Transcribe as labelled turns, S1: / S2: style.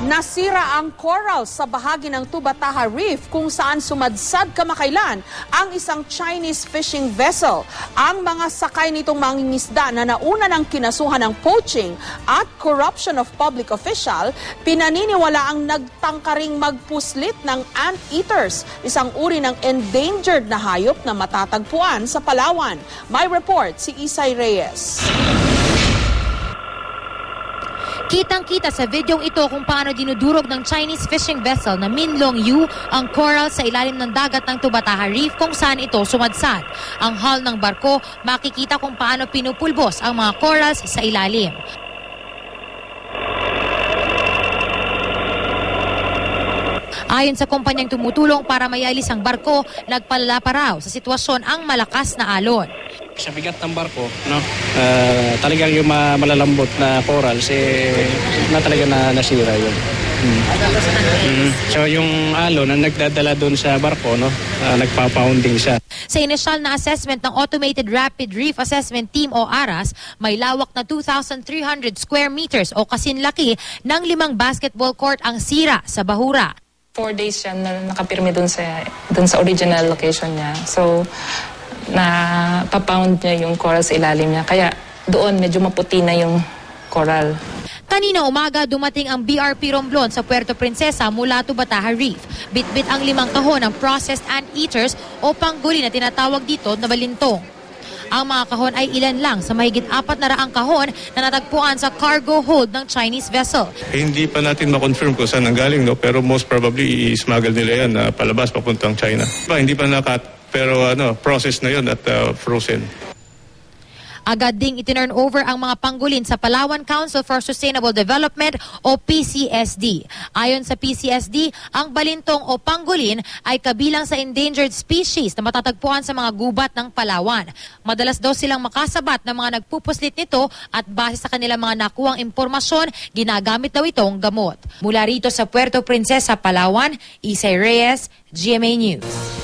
S1: Nasira ang coral sa bahagi ng Tubataha Reef kung saan sumadsad kamakailan ang isang Chinese fishing vessel. Ang mga sakay nitong mangingisda na nauna ng kinasuhan ng poaching at corruption of public official, pinaniniwala ang nagtangkaring magpuslit ng anteaters, isang uri ng endangered na hayop na matatagpuan sa Palawan. May report si Isay Reyes.
S2: Kitang-kita sa videong ito kung paano dinudurog ng Chinese fishing vessel na Minlong Yu ang coral sa ilalim ng dagat ng Tubataha Reef kung saan ito sumadsad. Ang hull ng barko, makikita kung paano pinupulbos ang mga corals sa ilalim. Ayon sa kumpanyang tumutulong para mayalis ang barko, nagpalala pa raw sa sitwasyon ang malakas na alon.
S3: Sa bigat ng barko, talagang yung malalambot na corals, na talaga nasira yun. So yung alon na nagdadala doon sa barko, nagpa-pounding siya.
S2: Sa inisyal na assessment ng Automated Rapid Reef Assessment Team o ARAS, may lawak na 2,300 square meters o kasinlaki ng 5 basketball court ang sira sa Bahura.
S4: 4 days siya na nakapirmi dun sa original location niya. So, na-pound niya yung coral sa ilalim niya. Kaya doon medyo maputi na yung coral.
S2: Kanina umaga dumating ang BRP Romblon sa Puerto Princesa mula Tubataha Reef. Bitbit ang 5 kahon ng processed anteaters o pangguli na tinatawag dito na balintong. Ang mga kahon ay ilan lang sa mahigit 400 kahon na natagpuan sa cargo hold ng Chinese vessel.
S5: Hindi pa natin ma-confirm kung saan nanggaling, pero most probably i-smuggle nila yan palabas papuntang China. Hindi pa pero process na yun at frozen.
S2: Agad ding itinurn over ang mga panggulin sa Palawan Council for Sustainable Development o PCSD. Ayon sa PCSD, ang balintong o panggulin ay kabilang sa endangered species na matatagpuan sa mga gubat ng Palawan. Madalas daw silang makasabat ng mga nagpupuslit nito at base sa kanilang mga nakuhang impormasyon, ginagamit daw itong gamot. Mula rito sa Puerto Princesa, Palawan, Isay Reyes, GMA News.